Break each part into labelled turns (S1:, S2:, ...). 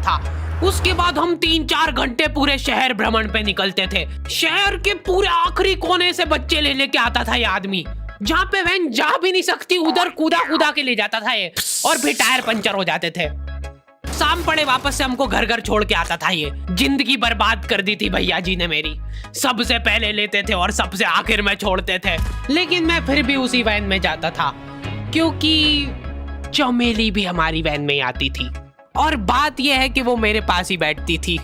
S1: था। उसके बाद हम 3-4 घंटे पूरे शहर भ्रमण पे निकलते थे। शहर के पूरे आखिरी कोने से बच्चे ले लेके आता था ये आदमी, जहाँ पे वैन जा भी नहीं सकती उधर कूदा कूदा के ले जाता था ये, और फिर टायर पंचर हो जाते थे। शाम पड़े वापस से हमको घर घर छोड़ के आता था ये। जिंदगी बर्बाद कर दी थी भैया जी ने मेरी। सबसे पहले लेते थे और सबसे आखिर में छोड़ते थे, लेकिन मैं फिर भी उसी वैन में जाता था क्योंकि चमेली भी हमारी वैन में आती थी। और बात यह है कि वो मेरे पास ही बैठती थी,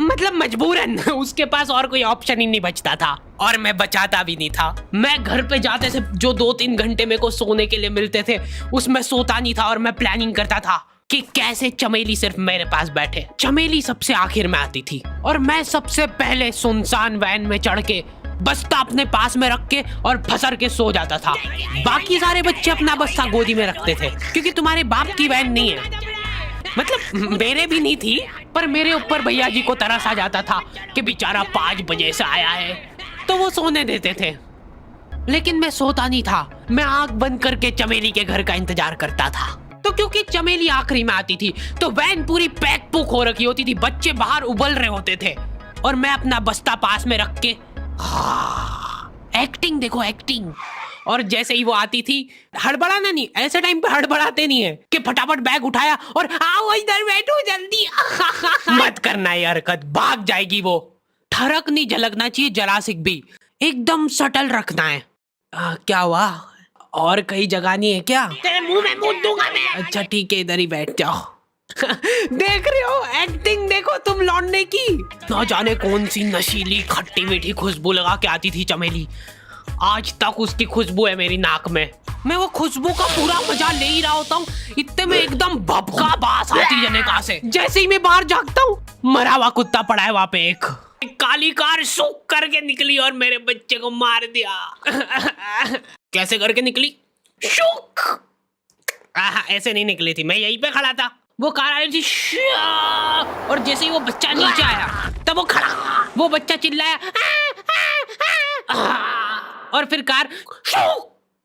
S1: मतलब मजबूरन। उसके पास और कोई ऑप्शन ही नहीं बचता था, और मैं बचाता भी नहीं था। मैं घर पे जाते से जो 2-3 घंटे मेरे को सोने के लिए मिलते थे उसमें सोता नहीं था, और मैं प्लानिंग करता था कि कैसे चमेली सिर्फ मेरे पास बैठे। चमेली सबसे आखिर में आती थी और मैं सबसे पहले सुनसान वैन में चढ़ के बस्ता अपने पास में रख के और फसर के सो जाता था। बाकी सारे बच्चे अपना बस्ता गोदी में रखते थे, क्योंकि तुम्हारे बाप की वैन नहीं है, मतलब मेरे भी नहीं थी, पर मेरे ऊपर भैया जी को तरस आ जाता था कि बेचारा 5 बजे से आया है, तो वो सोने देते थे। लेकिन मैं सोता नहीं था, मैं आंख बंद करके चमेली के घर का इंतजार करता था। तो क्योंकि चमेली आखिरी में आती थी तो वैन पूरी पैक पुक हो रखी होती थी, बच्चे बाहर उबल रहे होते थे, और मैं अपना बस्ता पास में रख के एक्टिंग देखो एक्टिंग। और जैसे ही वो आती थी, हड़बड़ाना नहीं, ऐसे टाइम पे हड़बड़ाते नहीं है कि फटाफट बैग उठाया और आओ इधर बैठो जल्दी। मत करना ये हरकत, भाग जाएगी वो। ठरक नहीं झलकना चाहिए जरा सिक भी, एकदम सटल रखना है। क्या हुआ, और कहीं जगह नहीं है क्या? तेरे मुंह में मूत दूंगा मैं। अच्छा ठीक है, इधर ही बैठ जाओ। देख रहे हो एक्टिंग, देखो तुम लौंडे की। ना जाने कौन सी नशीली खट्टी मीठी खुशबू लगा के आती थी चमेली, आज तक उसकी खुशबू है मेरी नाक में। मैं वो खुशबू का पूरा मजा ले ही रहा होता हूँ, इतने में एकदम भभका बास आती है कहाँ से। जैसे ही मैं बाहर जागता हूँ, मरा हुआ कुत्ता पड़ा है वहाँ पे। एक काली कार सूख करके निकली और मेरे बच्चे को मार दिया। कैसे करके निकली? शुक। ऐसे नहीं निकली थी, मैं यहीं पे खड़ा था, वो कार आ रही थी, और जैसे ही वो बच्चा नीचे आया तब वो खड़ा, वो बच्चा चिल्लाया और फिर कार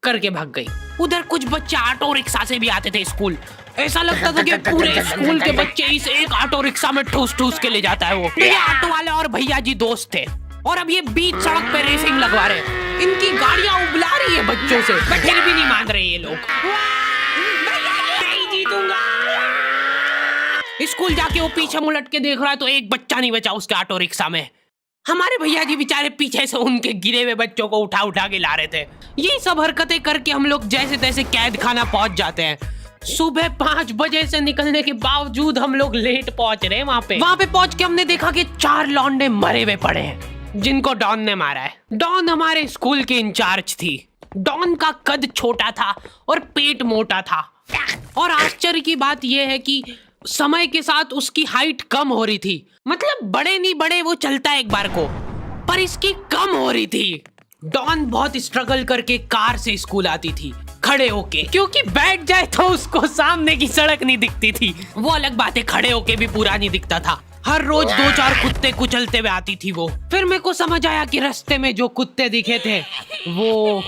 S1: करके भाग गई। उधर कुछ बच्चे ऑटो रिक्शा से भी आते थे स्कूल। ऐसा लगता था कि पूरे स्कूल के बच्चे इस एक ऑटो रिक्शा में ठूस ठूस के ले जाता है वो। ये ऑटो वाले और भैया जी दोस्त थे, और अब ये बीच सड़क पे रेसिंग लगवा रहे। इनकी गाड़ियां उबला रही है बच्चों से, पर फिर भी नहीं मान रहे ये लोग। नहीं जीतूंगा। स्कूल जाके वो पीछे मुलट के देख रहा है तो एक बच्चा नहीं बचा उसके ऑटो रिक्शा में। हमारे भैया जी बेचारे पीछे से उनके गिरे हुए बच्चों को उठा उठा के ला रहे थे। ये सब हरकतें करके हम लोग जैसे तैसे कैद खाना पहुंच जाते हैं। सुबह 5 बजे से निकलने के बावजूद हम लोग लेट पहुंच रहे हैं वहाँ पे पहुंच के हमने देखा कि 4 लौंडे मरे हुए पड़े हैं, जिनको डॉन ने मारा है। डॉन हमारे स्कूल की इंचार्ज थी। डॉन का कद छोटा था और पेट मोटा था, और आश्चर्य की बात यह है कि समय के साथ उसकी हाइट कम हो रही थी। मतलब बड़े नहीं बड़े वो चलता एक बार को, पर इसकी कम हो रही थी। डॉन बहुत स्ट्रगल करके कार से स्कूल आती थी खड़े होके, क्योंकि बैठ जाए तो उसको सामने की सड़क नहीं दिखती थी। वो अलग बात है, खड़े होके भी पूरा नहीं दिखता था। हर रोज 2-4 कुत्ते कुचलते हुए आती थी वो। फिर मेरे को समझ आया कि रास्ते में जो कुत्ते दिखे थे वो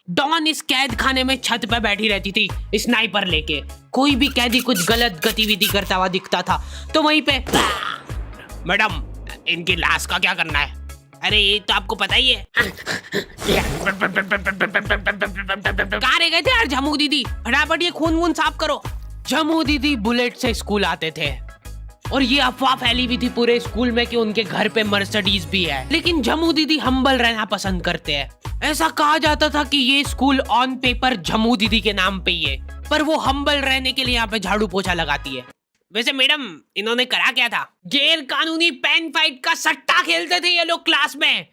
S1: डॉन इस कैद खाने में छत पे बैठी रहती थी स्नाइपर लेके। कोई भी कैदी कुछ गलत गतिविधि करता हुआ दिखता था तो वहीं पे, मैडम इनकी लाश का क्या करना है? अरे ये तो आपको पता ही है। कहाँ रह गए थे यार झमू दीदी, फटाफट ये खून वून साफ करो। झमू दीदी बुलेट से स्कूल आते थे, और ये अफवाह फैली हुई थी पूरे स्कूल में कि उनके घर पे मर्सिडीज भी है। लेकिन झमू दीदी हम्बल रहना पसंद करते हैं। ऐसा कहा जाता था कि ये स्कूल ऑन पेपर झमू दीदी के नाम पे ही है, पर वो हम्बल रहने के लिए यहाँ पे झाड़ू पोछा लगाती है। वैसे मैडम इन्होंने करा क्या था? गैर कानूनी पेन फाइट का सट्टा खेलते थे ये लोग क्लास में।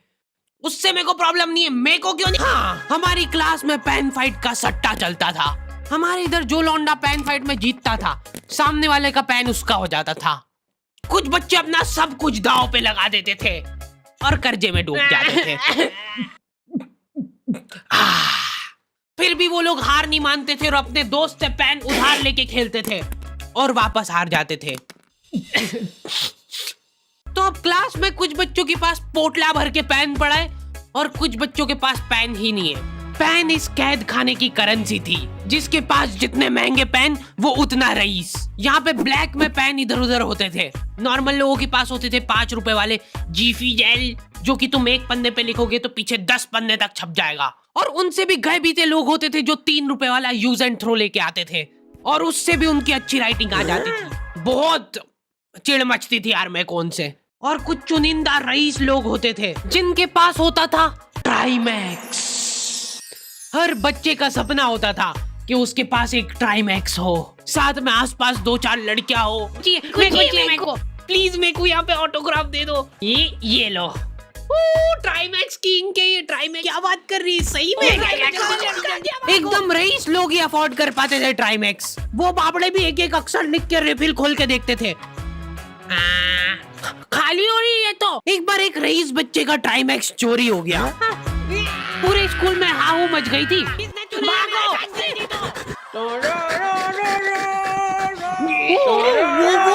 S1: उससे मेरे को प्रॉब्लम नहीं है, मेरे को क्यों नहीं? हाँ, हमारी क्लास में पेन फाइट का सट्टा चलता था। हमारे इधर जो लौंडा पेन फाइट में जीतता था, सामने वाले का पेन उसका हो जाता था। कुछ बच्चे अपना सब कुछ दांव पे लगा देते थे और कर्जे में डूब जाते थे। फिर भी वो लोग हार नहीं मानते थे और अपने दोस्त से पेन उधार लेके खेलते थे और वापस हार जाते थे। तो अब क्लास में कुछ बच्चों के पास पोटला भर के पेन पड़ा है और कुछ बच्चों के पास पेन ही नहीं है। पेन इस कैद खाने की करेंसी थी। जिसके पास जितने महंगे पेन वो उतना रईस। यहाँ पे ब्लैक में पेन इधर उधर होते थे। नॉर्मल लोगों के पास होते थे 5 रुपए वाले जीफी जेल, जो कि तुम एक पन्ने पे लिखोगे तो पीछे 10 पन्ने तक छप जाएगा। और उनसे भी गए बीते लोग होते थे जो 3 रुपए वाला यूज एंड थ्रो लेके आते थे, और उससे भी उनकी अच्छी राइटिंग आ जाती थी। बहुत चिढ़ मचती थी यार मैं कौन से। और कुछ चुनिंदा रईस लोग होते थे जिनके पास होता था ट्राइमैक्स। हर बच्चे का सपना होता था कि उसके पास एक ट्राइमैक्स हो, साथ में आसपास 2-4 लड़कियां हो। मेरे को प्लीज मेरे को यहाँ पे ऑटोग्राफ दे दो। ये लो ट्राइमैक्स की इंक है ये। ट्राइमैक्स क्या बात कर रही है, सही में एकदम रईस लोग ही अफोर्ड कर पाते थे ट्राइमैक्स। वो बाबड़े भी एक एक अक्षर लिख के रिफिल खोल के देखते थे। खाली हो रही है तो एक बार एक रईस बच्चे का ट्राइमैक्स चोरी हो गया। पूरे स्कूल में हाहू मच गई थी। वो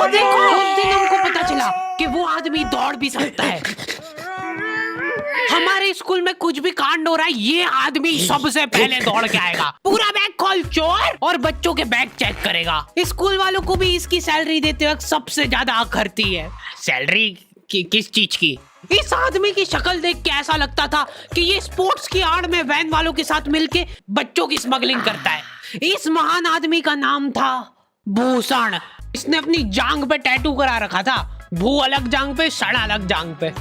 S1: देखो, उस दिन हमको पता चला कि वो आदमी दौड़ भी सकता है। हमारे स्कूल में कुछ भी कांड हो रहा है, ये आदमी सबसे पहले दौड़ के आएगा, पूरा बैग खोल चोर, और बच्चों के बैग चेक करेगा। स्कूल वालों को भी इसकी सैलरी देते वक्त सबसे ज्यादा आखरती है। सैलरी किस चीज की? इस आदमी की शक्ल देख के ऐसा लगता था कि ये स्पोर्ट्स की आड़ में वैन वालों के साथ मिलके बच्चों की स्मगलिंग करता है। इस महान आदमी का नाम था भूषण। इसने अपनी जांग पे टैटू करा रखा था, भू अलग जांग पे, सड़ अलग जांग पे।